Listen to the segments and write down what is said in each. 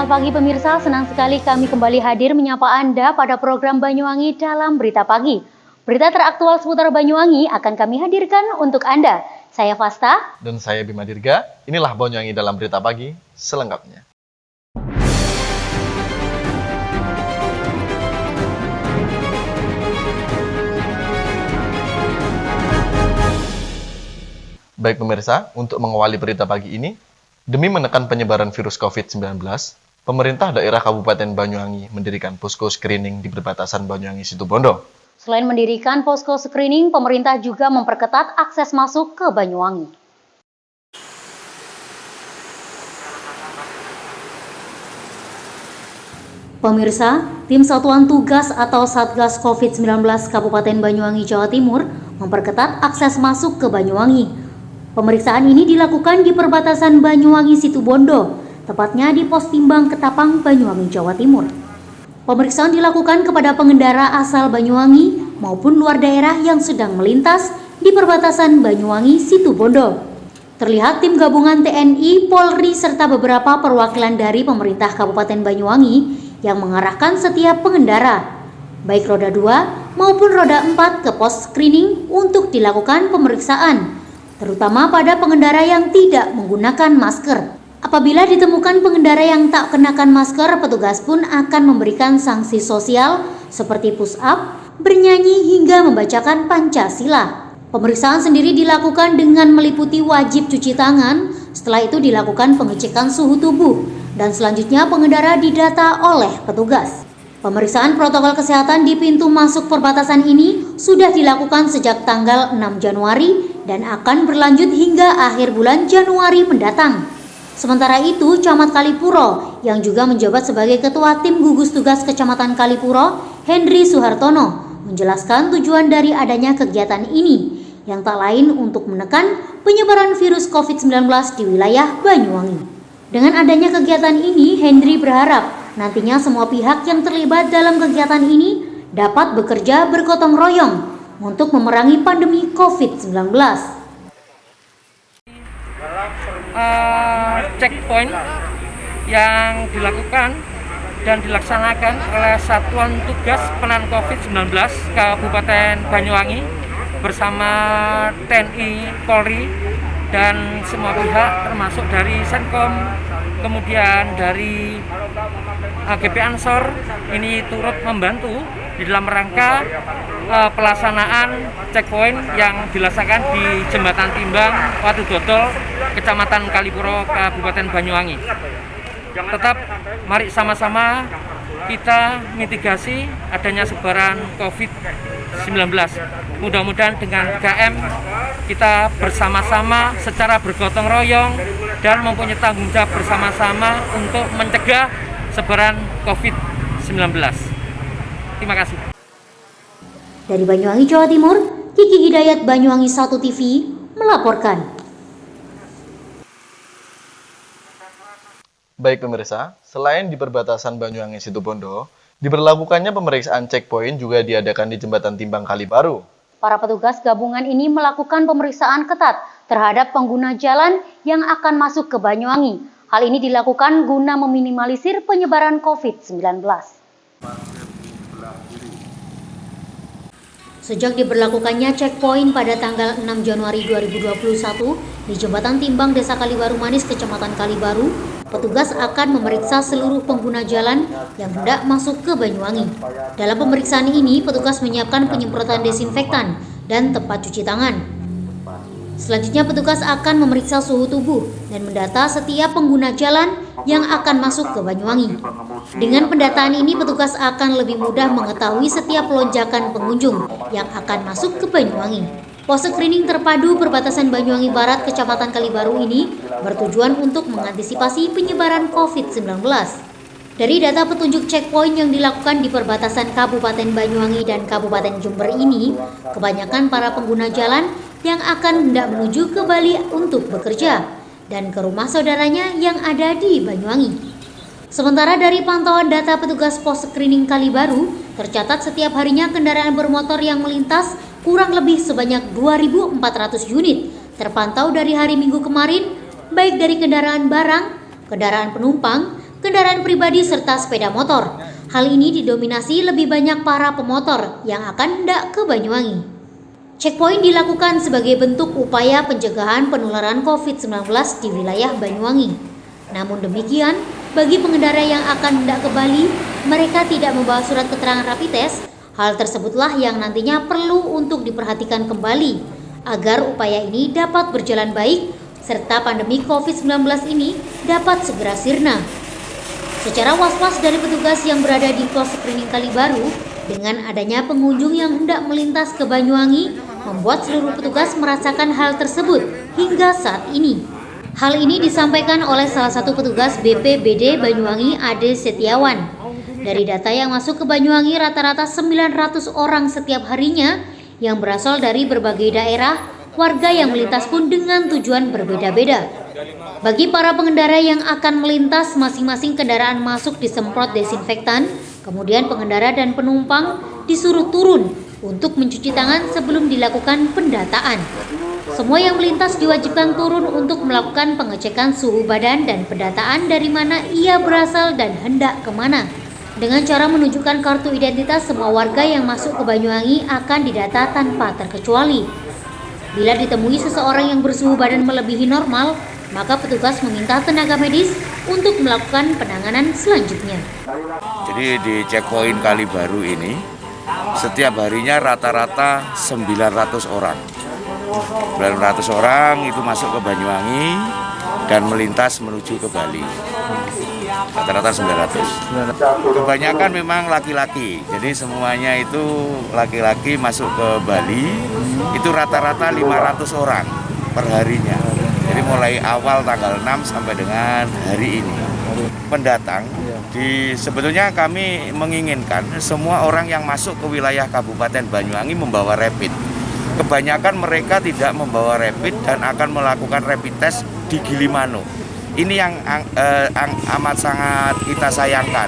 Selamat pagi pemirsa, senang sekali kami kembali hadir menyapa Anda pada program Banyuwangi dalam Berita Pagi. Berita teraktual seputar Banyuwangi akan kami hadirkan untuk Anda. Saya Fasta. Dan saya Bima Dirga. Inilah Banyuwangi dalam Berita Pagi selengkapnya. Baik pemirsa, untuk mengawali berita pagi ini, demi menekan penyebaran virus COVID-19, pemerintah daerah Kabupaten Banyuwangi mendirikan posko screening di perbatasan Banyuwangi Situbondo. Selain mendirikan posko screening, pemerintah juga memperketat akses masuk ke Banyuwangi. Pemirsa, tim Satuan Tugas atau Satgas COVID-19 Kabupaten Banyuwangi, Jawa Timur memperketat akses masuk ke Banyuwangi. Pemeriksaan ini dilakukan di perbatasan Banyuwangi Situbondo, tepatnya di Pos Timbang Ketapang, Banyuwangi, Jawa Timur. Pemeriksaan dilakukan kepada pengendara asal Banyuwangi maupun luar daerah yang sedang melintas di perbatasan Banyuwangi Situbondo. Terlihat tim gabungan TNI, Polri, serta beberapa perwakilan dari pemerintah Kabupaten Banyuwangi yang mengarahkan setiap pengendara, baik roda 2 maupun roda 4 ke pos screening untuk dilakukan pemeriksaan, terutama pada pengendara yang tidak menggunakan masker. Apabila ditemukan pengendara yang tak kenakan masker, petugas pun akan memberikan sanksi sosial seperti push up, bernyanyi hingga membacakan Pancasila. Pemeriksaan sendiri dilakukan dengan meliputi wajib cuci tangan, setelah itu dilakukan pengecekan suhu tubuh, dan selanjutnya pengendara didata oleh petugas. Pemeriksaan protokol kesehatan di pintu masuk perbatasan ini sudah dilakukan sejak tanggal 6 Januari dan akan berlanjut hingga akhir bulan Januari mendatang. Sementara itu, Camat Kalipuro yang juga menjabat sebagai Ketua Tim Gugus Tugas Kecamatan Kalipuro, Hendri Suhartono, menjelaskan tujuan dari adanya kegiatan ini, yang tak lain untuk menekan penyebaran virus COVID-19 di wilayah Banyuwangi. Dengan adanya kegiatan ini, Hendri berharap nantinya semua pihak yang terlibat dalam kegiatan ini dapat bekerja bergotong royong untuk memerangi pandemi COVID-19. Checkpoint yang dilakukan dan dilaksanakan oleh Satuan Tugas Penanganan COVID-19 Kabupaten Banyuwangi bersama TNI, Polri, dan semua pihak termasuk dari Senkom, kemudian dari GP Ansor ini turut membantu di dalam rangka pelaksanaan checkpoint yang dilaksanakan di Jembatan Timbang, Watu Dodol, Kecamatan Kalipuro, Kabupaten Banyuwangi. Tetap mari sama-sama kita mitigasi adanya sebaran COVID-19. Mudah-mudahan dengan 3M kita bersama-sama secara bergotong royong dan mempunyai tanggung jawab bersama-sama untuk mencegah sebaran COVID-19. Terima kasih. Dari Banyuwangi, Jawa Timur, Kiki Hidayat, Banyuwangi 1 TV melaporkan. Baik pemirsa, selain di perbatasan Banyuwangi Situbondo, diberlakukannya pemeriksaan checkpoint juga diadakan di Jembatan Timbang Kalibaru. Para petugas gabungan ini melakukan pemeriksaan ketat terhadap pengguna jalan yang akan masuk ke Banyuwangi. Hal ini dilakukan guna meminimalisir penyebaran COVID-19. Sejak diberlakukannya checkpoint pada tanggal 6 Januari 2021 di Jembatan Timbang Desa Kalibaru Manis, Kecamatan Kalibaru, petugas akan memeriksa seluruh pengguna jalan yang hendak masuk ke Banyuwangi. Dalam pemeriksaan ini, petugas menyiapkan penyemprotan desinfektan dan tempat cuci tangan. Selanjutnya, petugas akan memeriksa suhu tubuh dan mendata setiap pengguna jalan yang akan masuk ke Banyuwangi. Dengan pendataan ini, petugas akan lebih mudah mengetahui setiap lonjakan pengunjung yang akan masuk ke Banyuwangi. Pos screening terpadu perbatasan Banyuwangi Barat, Kecamatan Kalibaru ini bertujuan untuk mengantisipasi penyebaran COVID-19. Dari data petunjuk checkpoint yang dilakukan di perbatasan Kabupaten Banyuwangi dan Kabupaten Jember ini, kebanyakan para pengguna jalan yang akan hendak menuju ke Bali untuk bekerja dan ke rumah saudaranya yang ada di Banyuwangi. Sementara dari pantauan data petugas pos screening Kalibaru, tercatat setiap harinya kendaraan bermotor yang melintas kurang lebih sebanyak 2.400 unit terpantau dari hari Minggu kemarin, baik dari kendaraan barang, kendaraan penumpang, kendaraan pribadi serta sepeda motor. Hal ini didominasi lebih banyak para pemotor yang akan hendak ke Banyuwangi. Checkpoint dilakukan sebagai bentuk upaya pencegahan penularan COVID-19 di wilayah Banyuwangi. Namun demikian, bagi pengendara yang akan hendak ke Bali, mereka tidak membawa surat keterangan rapid test. Hal tersebutlah yang nantinya perlu untuk diperhatikan kembali agar upaya ini dapat berjalan baik serta pandemi COVID-19 ini dapat segera sirna. Secara was-was dari petugas yang berada di pos screening Kalibaru, dengan adanya pengunjung yang hendak melintas ke Banyuwangi, membuat seluruh petugas merasakan hal tersebut hingga saat ini. Hal ini disampaikan oleh salah satu petugas BPBD Banyuwangi, Ade Setiawan. Dari data yang masuk ke Banyuwangi, rata-rata 900 orang setiap harinya yang berasal dari berbagai daerah, warga yang melintas pun dengan tujuan berbeda-beda. Bagi para pengendara yang akan melintas, masing-masing kendaraan masuk disemprot desinfektan, kemudian pengendara dan penumpang disuruh turun untuk mencuci tangan sebelum dilakukan pendataan. Semua yang melintas diwajibkan turun untuk melakukan pengecekan suhu badan dan pendataan dari mana ia berasal dan hendak kemana. Dengan cara menunjukkan kartu identitas, semua warga yang masuk ke Banyuwangi akan didata tanpa terkecuali. Bila ditemui seseorang yang bersuhu badan melebihi normal, maka petugas meminta tenaga medis untuk melakukan penanganan selanjutnya. Jadi di checkpoint Kalibaru ini, setiap harinya rata-rata 900 orang. 900 orang itu masuk ke Banyuwangi dan melintas menuju ke Bali. Rata-rata 900. Kebanyakan memang laki-laki. Jadi semuanya itu laki-laki masuk ke Bali. Itu rata-rata 500 orang per harinya. Jadi mulai awal tanggal 6 sampai dengan hari ini. Pendatang, sebetulnya kami menginginkan semua orang yang masuk ke wilayah Kabupaten Banyuwangi membawa rapid. Kebanyakan mereka tidak membawa rapid dan akan melakukan rapid test di Gilimanu. Ini yang amat sangat kita sayangkan,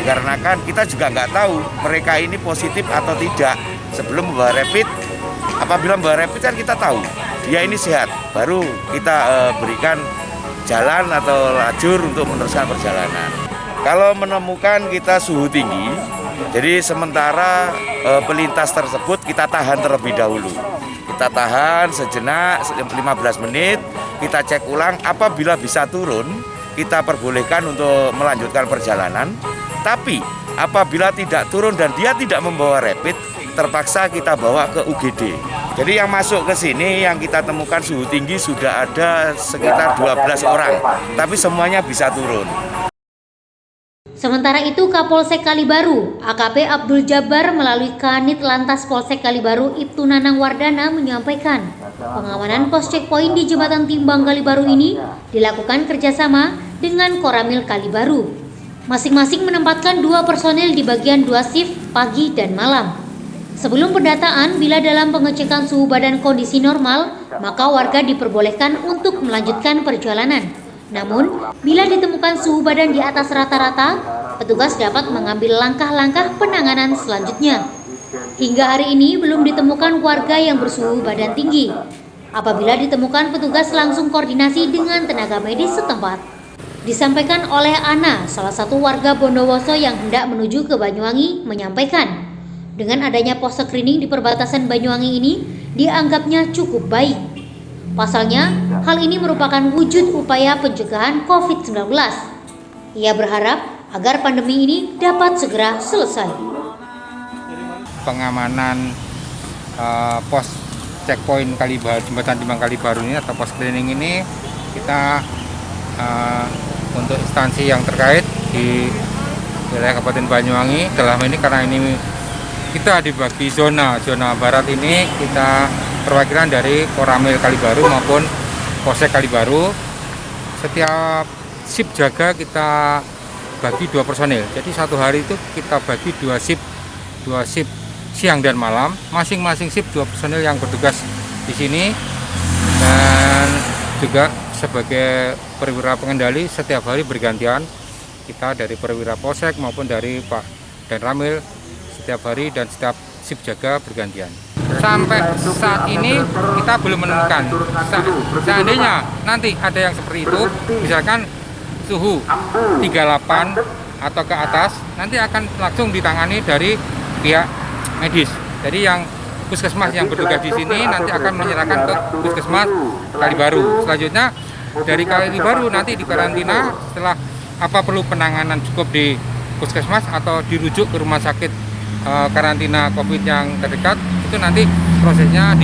karena kan kita juga nggak tahu mereka ini positif atau tidak sebelum membawa rapid. Apabila membawa rapid kan kita tahu dia ini sehat, baru kita berikan jalan atau lajur untuk meneruskan perjalanan. Kalau menemukan kita suhu tinggi, jadi sementara pelintas tersebut kita tahan terlebih dahulu. Kita tahan sejenak 15 menit, kita cek ulang, apabila bisa turun, kita perbolehkan untuk melanjutkan perjalanan. Tapi apabila tidak turun dan dia tidak membawa rapid, terpaksa kita bawa ke UGD. Jadi yang masuk ke sini yang kita temukan suhu tinggi sudah ada sekitar 12 orang, tapi semuanya bisa turun. Sementara itu, Kapolsek Kalibaru, AKP Abdul Jabbar melalui Kanit Lantas Polsek Kalibaru Ibtu Nanang Wardana menyampaikan, pengamanan pos checkpoint di Jembatan Timbang Kalibaru ini dilakukan kerjasama dengan Koramil Kalibaru. Masing-masing menempatkan 2 personel di bagian 2 shift pagi dan malam. Sebelum pendataan, bila dalam pengecekan suhu badan kondisi normal, maka warga diperbolehkan untuk melanjutkan perjalanan. Namun, bila ditemukan suhu badan di atas rata-rata, petugas dapat mengambil langkah-langkah penanganan selanjutnya. Hingga hari ini belum ditemukan warga yang bersuhu badan tinggi. Apabila ditemukan, petugas langsung koordinasi dengan tenaga medis setempat. Disampaikan oleh Ana, salah satu warga Bondowoso yang hendak menuju ke Banyuwangi, menyampaikan, dengan adanya pos screening di perbatasan Banyuwangi ini dianggapnya cukup baik. Pasalnya, hal ini merupakan wujud upaya pencegahan COVID-19. Ia berharap agar pandemi ini dapat segera selesai. Pengamanan pos checkpoint Kalibaru, Jembatan Timbang Kalibaru ini atau pos screening ini kita untuk instansi yang terkait di wilayah Kabupaten Banyuwangi dalam ini, karena ini kita dibagi zona barat ini kita perwakilan dari Koramil Kalibaru maupun Polsek Kalibaru. Setiap shift jaga kita bagi 2 personil. Jadi satu hari itu kita bagi 2 shift siang dan malam. Masing-masing shift 2 personil yang bertugas di sini dan juga sebagai perwira pengendali setiap hari bergantian. Kita dari perwira Polsek maupun dari Pak dan Ramil setiap hari dan setiap shift jaga bergantian. Sampai saat ini kita belum menemukan. Seandainya nanti ada yang seperti itu, misalkan suhu 38 atau ke atas, nanti akan langsung ditangani dari pihak medis. Jadi yang puskesmas yang bertugas di sini nanti akan menyerahkan ke puskesmas Kalibaru. Selanjutnya dari Kalibaru nanti dikarantina, setelah apa perlu penanganan cukup di puskesmas atau dirujuk ke rumah sakit karantina COVID yang terdekat, itu nanti prosesnya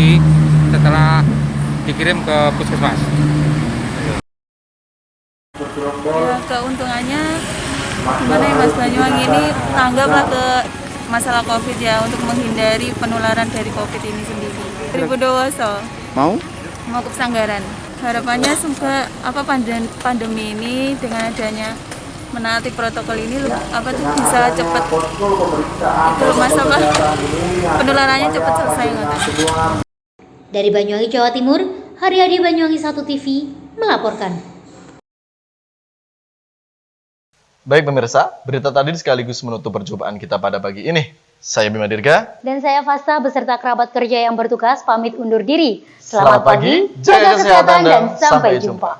setelah dikirim ke puskesmas. Ya, keuntungannya gimana ya Mas, Banyuwangi ini tanggaplah ke masalah COVID ya, untuk menghindari penularan dari COVID ini sendiri. 2020 Mau? mau ke Pesanggaran. Harapannya semoga pandemi ini dengan adanya menaati protokol ini bisa cepat itu masalah penularannya cepat selesai ngoten. Dari Banyuwangi, Jawa Timur, Haryadi, Banyuwangi 1 TV melaporkan. Baik pemirsa, berita tadi sekaligus menutup perjumpaan kita pada pagi ini. Saya Bima Dirga. Dan saya Fasta beserta kerabat kerja yang bertugas pamit undur diri. Selamat pagi, jaga kesehatan dan sampai jumpa.